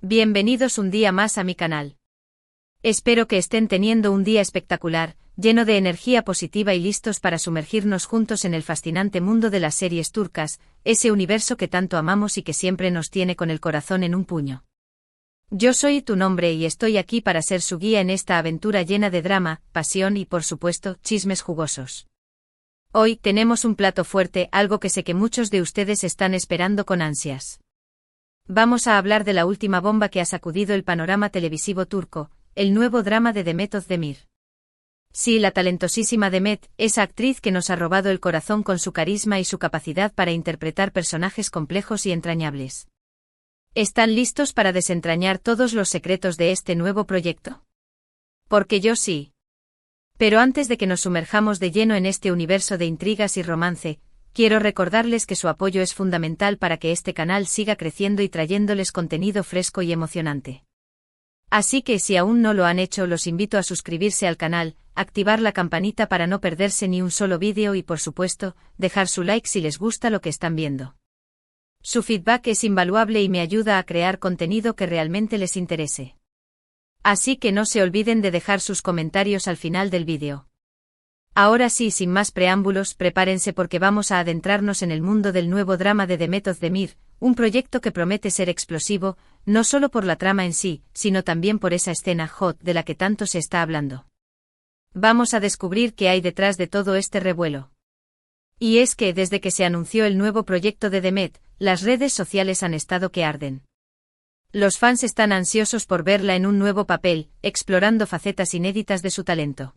Bienvenidos un día más a mi canal. Espero que estén teniendo un día espectacular, lleno de energía positiva y listos para sumergirnos juntos en el fascinante mundo de las series turcas, ese universo que tanto amamos y que siempre nos tiene con el corazón en un puño. Yo soy tu nombre y estoy aquí para ser su guía en esta aventura llena de drama, pasión y, por supuesto, chismes jugosos. Hoy tenemos un plato fuerte, algo que sé que muchos de ustedes están esperando con ansias. Vamos a hablar de la última bomba que ha sacudido el panorama televisivo turco, el nuevo drama de Demet Özdemir. Sí, la talentosísima Demet, esa actriz que nos ha robado el corazón con su carisma y su capacidad para interpretar personajes complejos y entrañables. ¿Están listos para desentrañar todos los secretos de este nuevo proyecto? Porque yo sí. Pero antes de que nos sumerjamos de lleno en este universo de intrigas y romance, quiero recordarles que su apoyo es fundamental para que este canal siga creciendo y trayéndoles contenido fresco y emocionante. Así que si aún no lo han hecho, los invito a suscribirse al canal, activar la campanita para no perderse ni un solo vídeo y, por supuesto, dejar su like si les gusta lo que están viendo. Su feedback es invaluable y me ayuda a crear contenido que realmente les interese. Así que no se olviden de dejar sus comentarios al final del vídeo. Ahora sí, sin más preámbulos, prepárense porque vamos a adentrarnos en el mundo del nuevo drama de Demet Özdemir, un proyecto que promete ser explosivo, no solo por la trama en sí, sino también por esa escena hot de la que tanto se está hablando. Vamos a descubrir qué hay detrás de todo este revuelo. Y es que desde que se anunció el nuevo proyecto de Demet, las redes sociales han estado que arden. Los fans están ansiosos por verla en un nuevo papel, explorando facetas inéditas de su talento.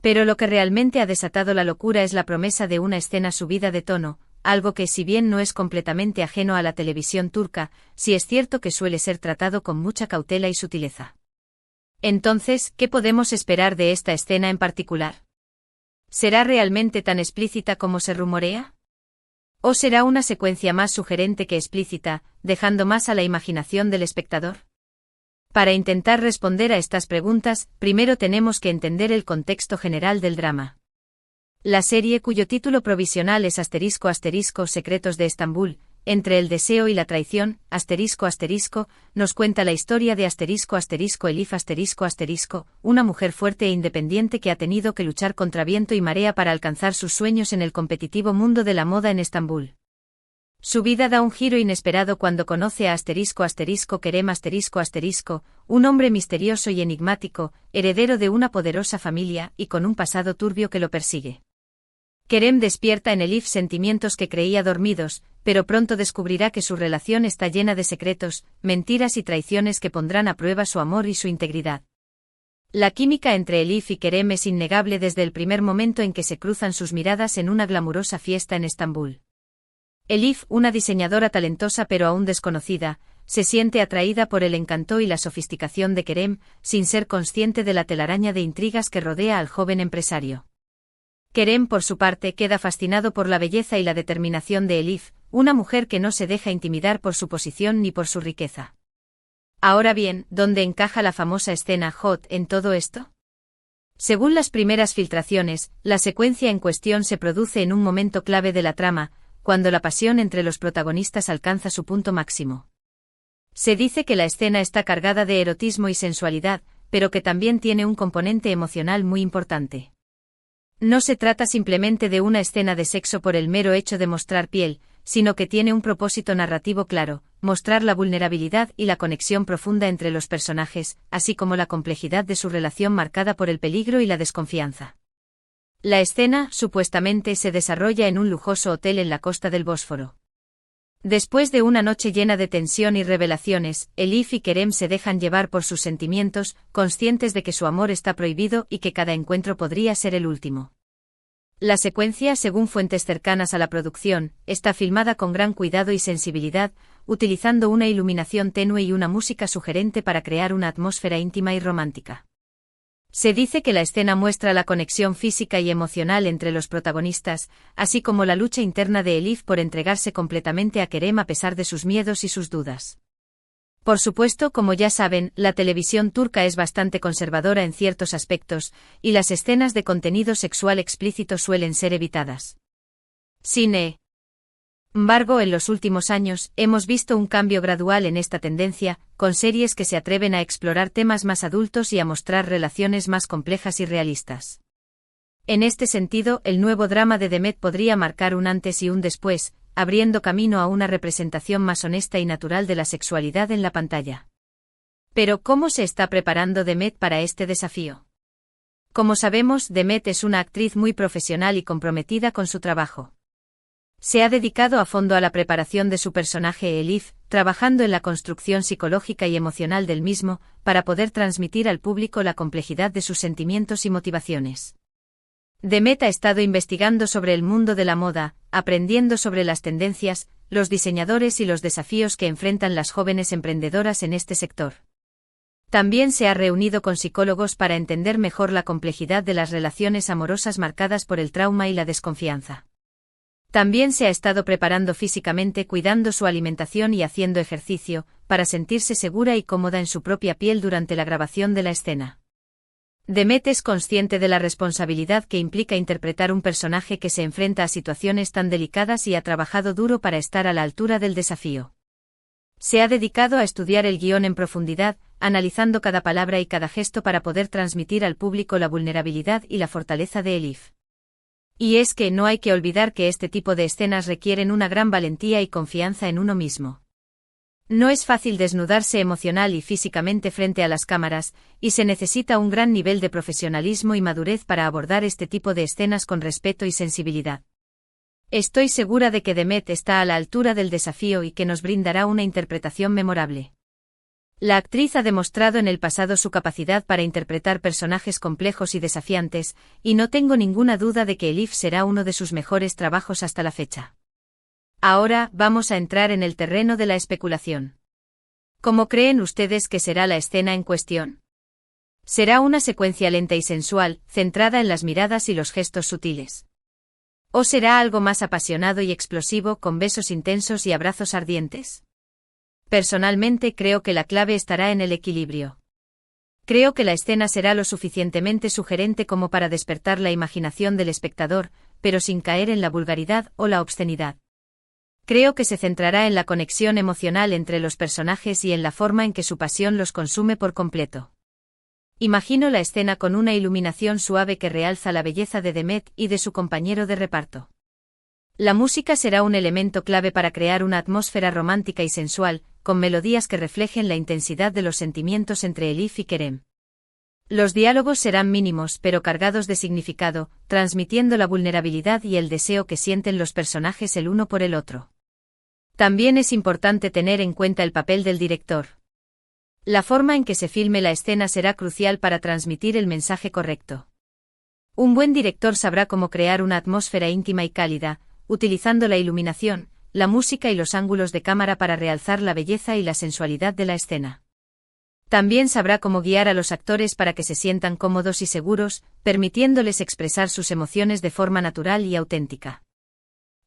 Pero lo que realmente ha desatado la locura es la promesa de una escena subida de tono, algo que, si bien no es completamente ajeno a la televisión turca, sí es cierto que suele ser tratado con mucha cautela y sutileza. Entonces, ¿qué podemos esperar de esta escena en particular? ¿Será realmente tan explícita como se rumorea? ¿O será una secuencia más sugerente que explícita, dejando más a la imaginación del espectador? Para intentar responder a estas preguntas, primero tenemos que entender el contexto general del drama. La serie, cuyo título provisional es ***** Secretos de Estambul, entre el deseo y la traición, ****, nos cuenta la historia de ****Elif ****, una mujer fuerte e independiente que ha tenido que luchar contra viento y marea para alcanzar sus sueños en el competitivo mundo de la moda en Estambul. Su vida da un giro inesperado cuando conoce a Kerem un hombre misterioso y enigmático, heredero de una poderosa familia y con un pasado turbio que lo persigue. Kerem despierta en Elif sentimientos que creía dormidos, pero pronto descubrirá que su relación está llena de secretos, mentiras y traiciones que pondrán a prueba su amor y su integridad. La química entre Elif y Kerem es innegable desde el primer momento en que se cruzan sus miradas en una glamurosa fiesta en Estambul. Elif, una diseñadora talentosa pero aún desconocida, se siente atraída por el encanto y la sofisticación de Kerem, sin ser consciente de la telaraña de intrigas que rodea al joven empresario. Kerem, por su parte, queda fascinado por la belleza y la determinación de Elif, una mujer que no se deja intimidar por su posición ni por su riqueza. Ahora bien, ¿dónde encaja la famosa escena hot en todo esto? Según las primeras filtraciones, la secuencia en cuestión se produce en un momento clave de la trama, cuando la pasión entre los protagonistas alcanza su punto máximo. Se dice que la escena está cargada de erotismo y sensualidad, pero que también tiene un componente emocional muy importante. No se trata simplemente de una escena de sexo por el mero hecho de mostrar piel, sino que tiene un propósito narrativo claro, mostrar la vulnerabilidad y la conexión profunda entre los personajes, así como la complejidad de su relación marcada por el peligro y la desconfianza. La escena, supuestamente, se desarrolla en un lujoso hotel en la costa del Bósforo. Después de una noche llena de tensión y revelaciones, Elif y Kerem se dejan llevar por sus sentimientos, conscientes de que su amor está prohibido y que cada encuentro podría ser el último. La secuencia, según fuentes cercanas a la producción, está filmada con gran cuidado y sensibilidad, utilizando una iluminación tenue y una música sugerente para crear una atmósfera íntima y romántica. Se dice que la escena muestra la conexión física y emocional entre los protagonistas, así como la lucha interna de Elif por entregarse completamente a Kerem a pesar de sus miedos y sus dudas. Por supuesto, como ya saben, la televisión turca es bastante conservadora en ciertos aspectos, y las escenas de contenido sexual explícito suelen ser evitadas. Cine. Embargo, en los últimos años, hemos visto un cambio gradual en esta tendencia, con series que se atreven a explorar temas más adultos y a mostrar relaciones más complejas y realistas. En este sentido, el nuevo drama de Demet podría marcar un antes y un después, abriendo camino a una representación más honesta y natural de la sexualidad en la pantalla. Pero, ¿cómo se está preparando Demet para este desafío? Como sabemos, Demet es una actriz muy profesional y comprometida con su trabajo. Se ha dedicado a fondo a la preparación de su personaje Elif, trabajando en la construcción psicológica y emocional del mismo, para poder transmitir al público la complejidad de sus sentimientos y motivaciones. Demet ha estado investigando sobre el mundo de la moda, aprendiendo sobre las tendencias, los diseñadores y los desafíos que enfrentan las jóvenes emprendedoras en este sector. También se ha reunido con psicólogos para entender mejor la complejidad de las relaciones amorosas marcadas por el trauma y la desconfianza. También se ha estado preparando físicamente, cuidando su alimentación y haciendo ejercicio, para sentirse segura y cómoda en su propia piel durante la grabación de la escena. Demet es consciente de la responsabilidad que implica interpretar un personaje que se enfrenta a situaciones tan delicadas y ha trabajado duro para estar a la altura del desafío. Se ha dedicado a estudiar el guión en profundidad, analizando cada palabra y cada gesto para poder transmitir al público la vulnerabilidad y la fortaleza de Elif. Y es que no hay que olvidar que este tipo de escenas requieren una gran valentía y confianza en uno mismo. No es fácil desnudarse emocional y físicamente frente a las cámaras, y se necesita un gran nivel de profesionalismo y madurez para abordar este tipo de escenas con respeto y sensibilidad. Estoy segura de que Demet está a la altura del desafío y que nos brindará una interpretación memorable. La actriz ha demostrado en el pasado su capacidad para interpretar personajes complejos y desafiantes, y no tengo ninguna duda de que Elif será uno de sus mejores trabajos hasta la fecha. Ahora, vamos a entrar en el terreno de la especulación. ¿Cómo creen ustedes que será la escena en cuestión? ¿Será una secuencia lenta y sensual, centrada en las miradas y los gestos sutiles? ¿O será algo más apasionado y explosivo, con besos intensos y abrazos ardientes? Personalmente creo que la clave estará en el equilibrio. Creo que la escena será lo suficientemente sugerente como para despertar la imaginación del espectador, pero sin caer en la vulgaridad o la obscenidad. Creo que se centrará en la conexión emocional entre los personajes y en la forma en que su pasión los consume por completo. Imagino la escena con una iluminación suave que realza la belleza de Demet y de su compañero de reparto. La música será un elemento clave para crear una atmósfera romántica y sensual, con melodías que reflejen la intensidad de los sentimientos entre Elif y Kerem. Los diálogos serán mínimos pero cargados de significado, transmitiendo la vulnerabilidad y el deseo que sienten los personajes el uno por el otro. También es importante tener en cuenta el papel del director. La forma en que se filme la escena será crucial para transmitir el mensaje correcto. Un buen director sabrá cómo crear una atmósfera íntima y cálida, utilizando la iluminación, la música y los ángulos de cámara para realzar la belleza y la sensualidad de la escena. También sabrá cómo guiar a los actores para que se sientan cómodos y seguros, permitiéndoles expresar sus emociones de forma natural y auténtica.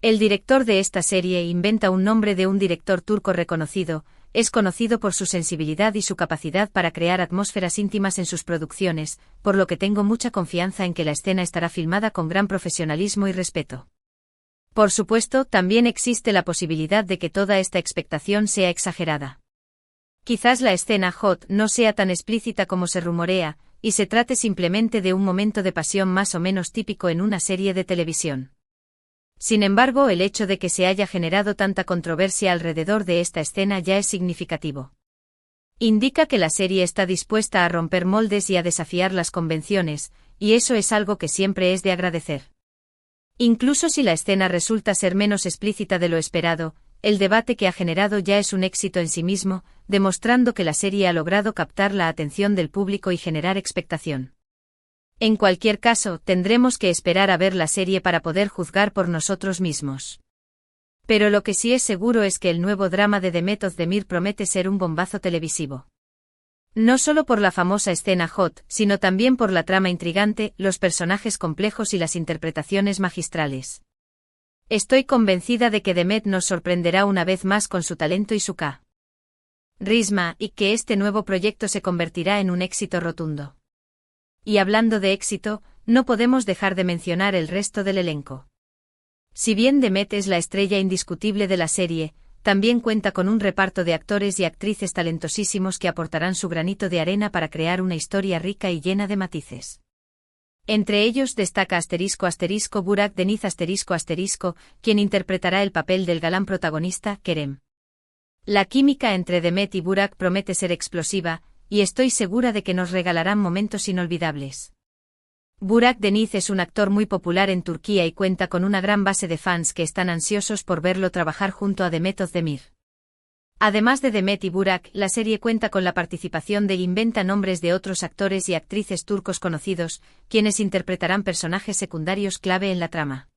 El director de esta serie inventa un nombre de un director turco reconocido, es conocido por su sensibilidad y su capacidad para crear atmósferas íntimas en sus producciones, por lo que tengo mucha confianza en que la escena estará filmada con gran profesionalismo y respeto. Por supuesto, también existe la posibilidad de que toda esta expectación sea exagerada. Quizás la escena hot no sea tan explícita como se rumorea, y se trate simplemente de un momento de pasión más o menos típico en una serie de televisión. Sin embargo, el hecho de que se haya generado tanta controversia alrededor de esta escena ya es significativo. Indica que la serie está dispuesta a romper moldes y a desafiar las convenciones, y eso es algo que siempre es de agradecer. Incluso si la escena resulta ser menos explícita de lo esperado, el debate que ha generado ya es un éxito en sí mismo, demostrando que la serie ha logrado captar la atención del público y generar expectación. En cualquier caso, tendremos que esperar a ver la serie para poder juzgar por nosotros mismos. Pero lo que sí es seguro es que el nuevo drama de Demet Özdemir promete ser un bombazo televisivo. No solo por la famosa escena hot, sino también por la trama intrigante, los personajes complejos y las interpretaciones magistrales. Estoy convencida de que Demet nos sorprenderá una vez más con su talento y su carisma, y que este nuevo proyecto se convertirá en un éxito rotundo. Y hablando de éxito, no podemos dejar de mencionar el resto del elenco. Si bien Demet es la estrella indiscutible de la serie, también cuenta con un reparto de actores y actrices talentosísimos que aportarán su granito de arena para crear una historia rica y llena de matices. Entre ellos destaca *** Burak Deniz ***, quien interpretará el papel del galán protagonista, Kerem. La química entre Demet y Burak promete ser explosiva, y estoy segura de que nos regalarán momentos inolvidables. Burak Deniz es un actor muy popular en Turquía y cuenta con una gran base de fans que están ansiosos por verlo trabajar junto a Demet Özdemir. Además de Demet y Burak, la serie cuenta con la participación de inventa nombres de otros actores y actrices turcos conocidos, quienes interpretarán personajes secundarios clave en la trama.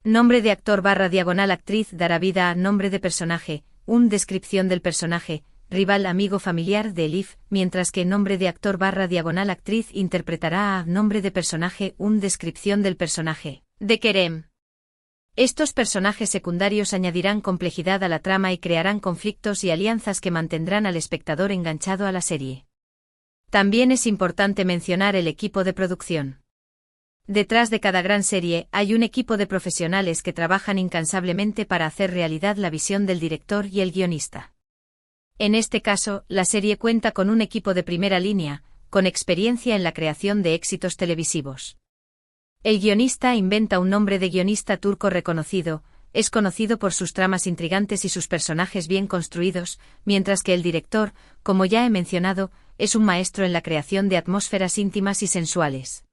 Nombre de actor / actriz dará vida a nombre de personaje, descripción del personaje, rival amigo familiar de Elif, mientras que nombre de actor / actriz interpretará a nombre de personaje, descripción del personaje, de Kerem. Estos personajes secundarios añadirán complejidad a la trama y crearán conflictos y alianzas que mantendrán al espectador enganchado a la serie. También es importante mencionar el equipo de producción. Detrás de cada gran serie hay un equipo de profesionales que trabajan incansablemente para hacer realidad la visión del director y el guionista. En este caso, la serie cuenta con un equipo de primera línea, con experiencia en la creación de éxitos televisivos. El guionista inventa un nombre de guionista turco reconocido, es conocido por sus tramas intrigantes y sus personajes bien construidos, mientras que el director, como ya he mencionado, es un maestro en la creación de atmósferas íntimas y sensuales.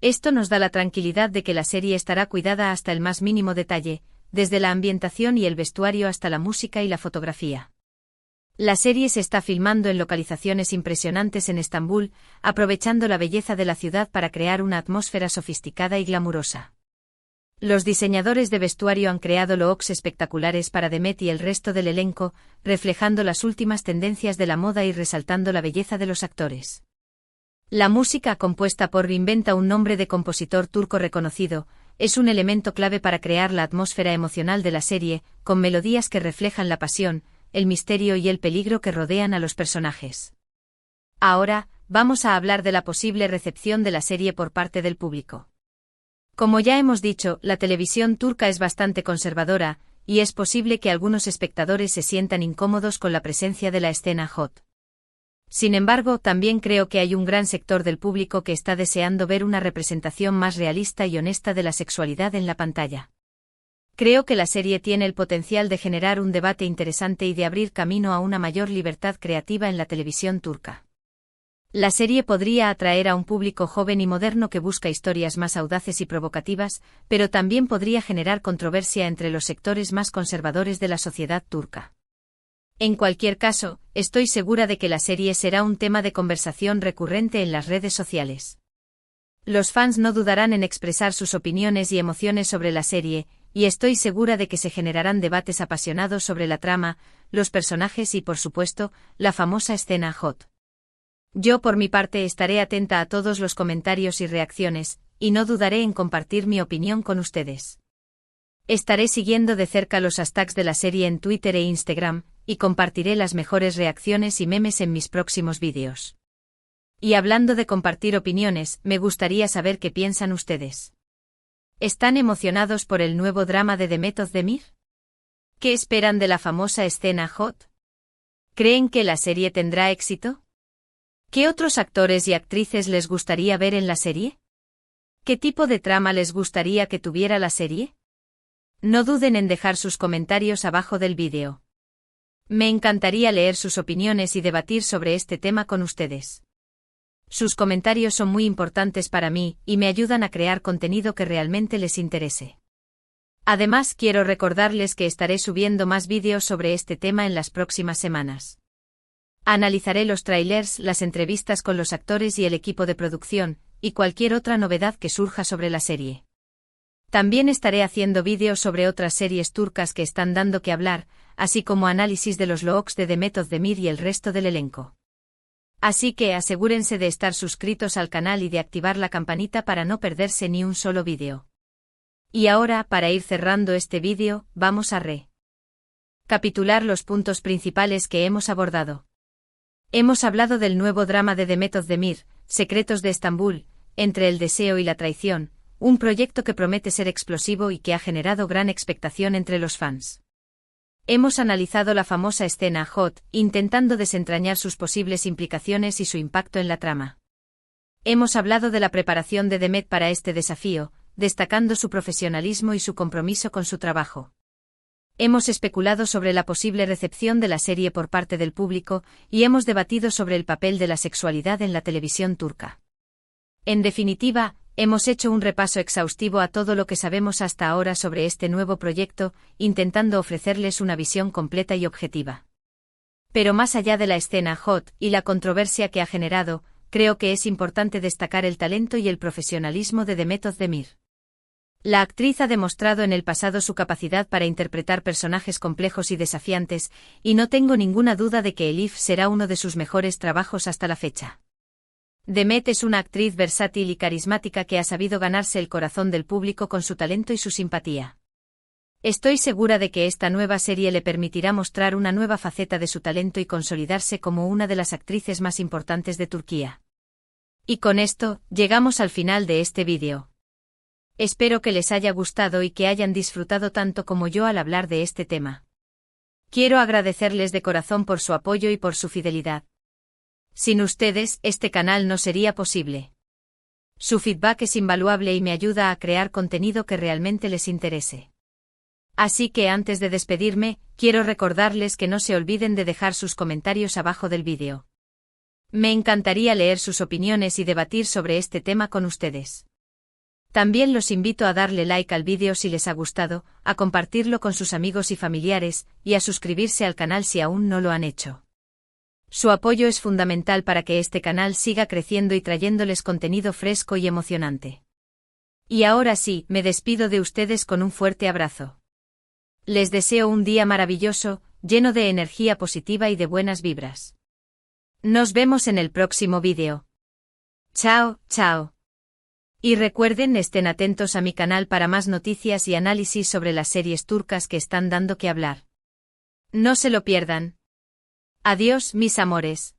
Esto nos da la tranquilidad de que la serie estará cuidada hasta el más mínimo detalle, desde la ambientación y el vestuario hasta la música y la fotografía. La serie se está filmando en localizaciones impresionantes en Estambul, aprovechando la belleza de la ciudad para crear una atmósfera sofisticada y glamurosa. Los diseñadores de vestuario han creado looks espectaculares para Demet y el resto del elenco, reflejando las últimas tendencias de la moda y resaltando la belleza de los actores. La música compuesta por inventa un nombre de compositor turco reconocido, es un elemento clave para crear la atmósfera emocional de la serie, con melodías que reflejan la pasión, el misterio y el peligro que rodean a los personajes. Ahora, vamos a hablar de la posible recepción de la serie por parte del público. Como ya hemos dicho, la televisión turca es bastante conservadora, y es posible que algunos espectadores se sientan incómodos con la presencia de la escena hot. Sin embargo, también creo que hay un gran sector del público que está deseando ver una representación más realista y honesta de la sexualidad en la pantalla. Creo que la serie tiene el potencial de generar un debate interesante y de abrir camino a una mayor libertad creativa en la televisión turca. La serie podría atraer a un público joven y moderno que busca historias más audaces y provocativas, pero también podría generar controversia entre los sectores más conservadores de la sociedad turca. En cualquier caso, estoy segura de que la serie será un tema de conversación recurrente en las redes sociales. Los fans no dudarán en expresar sus opiniones y emociones sobre la serie, y estoy segura de que se generarán debates apasionados sobre la trama, los personajes y, por supuesto, la famosa escena hot. Yo por mi parte estaré atenta a todos los comentarios y reacciones, y no dudaré en compartir mi opinión con ustedes. Estaré siguiendo de cerca los hashtags de la serie en Twitter e Instagram, y compartiré las mejores reacciones y memes en mis próximos vídeos. Y hablando de compartir opiniones, me gustaría saber qué piensan ustedes. ¿Están emocionados por el nuevo drama de Demet Özdemir? ¿Qué esperan de la famosa escena hot? ¿Creen que la serie tendrá éxito? ¿Qué otros actores y actrices les gustaría ver en la serie? ¿Qué tipo de trama les gustaría que tuviera la serie? No duden en dejar sus comentarios abajo del vídeo. Me encantaría leer sus opiniones y debatir sobre este tema con ustedes. Sus comentarios son muy importantes para mí y me ayudan a crear contenido que realmente les interese. Además, quiero recordarles que estaré subiendo más vídeos sobre este tema en las próximas semanas. Analizaré los trailers, las entrevistas con los actores y el equipo de producción, y cualquier otra novedad que surja sobre la serie. También estaré haciendo vídeos sobre otras series turcas que están dando que hablar, así como análisis de los looks de Demet Özdemir y el resto del elenco. Así que asegúrense de estar suscritos al canal y de activar la campanita para no perderse ni un solo vídeo. Y ahora, para ir cerrando este vídeo, vamos a recapitular los puntos principales que hemos abordado. Hemos hablado del nuevo drama de Demet Özdemir, Secretos de Estambul, entre el deseo y la traición, un proyecto que promete ser explosivo y que ha generado gran expectación entre los fans. Hemos analizado la famosa escena Hot, intentando desentrañar sus posibles implicaciones y su impacto en la trama. Hemos hablado de la preparación de Demet para este desafío, destacando su profesionalismo y su compromiso con su trabajo. Hemos especulado sobre la posible recepción de la serie por parte del público y hemos debatido sobre el papel de la sexualidad en la televisión turca. En definitiva, hemos hecho un repaso exhaustivo a todo lo que sabemos hasta ahora sobre este nuevo proyecto, intentando ofrecerles una visión completa y objetiva. Pero más allá de la escena Hot y la controversia que ha generado, creo que es importante destacar el talento y el profesionalismo de Demet Özdemir. La actriz ha demostrado en el pasado su capacidad para interpretar personajes complejos y desafiantes, y no tengo ninguna duda de que Elif será uno de sus mejores trabajos hasta la fecha. Demet es una actriz versátil y carismática que ha sabido ganarse el corazón del público con su talento y su simpatía. Estoy segura de que esta nueva serie le permitirá mostrar una nueva faceta de su talento y consolidarse como una de las actrices más importantes de Turquía. Y con esto, llegamos al final de este vídeo. Espero que les haya gustado y que hayan disfrutado tanto como yo al hablar de este tema. Quiero agradecerles de corazón por su apoyo y por su fidelidad. Sin ustedes, este canal no sería posible. Su feedback es invaluable y me ayuda a crear contenido que realmente les interese. Así que antes de despedirme, quiero recordarles que no se olviden de dejar sus comentarios abajo del vídeo. Me encantaría leer sus opiniones y debatir sobre este tema con ustedes. También los invito a darle like al vídeo si les ha gustado, a compartirlo con sus amigos y familiares, y a suscribirse al canal si aún no lo han hecho. Su apoyo es fundamental para que este canal siga creciendo y trayéndoles contenido fresco y emocionante. Y ahora sí, me despido de ustedes con un fuerte abrazo. Les deseo un día maravilloso, lleno de energía positiva y de buenas vibras. Nos vemos en el próximo vídeo. Chao, chao. Y recuerden, estén atentos a mi canal para más noticias y análisis sobre las series turcas que están dando que hablar. No se lo pierdan. Adiós, mis amores.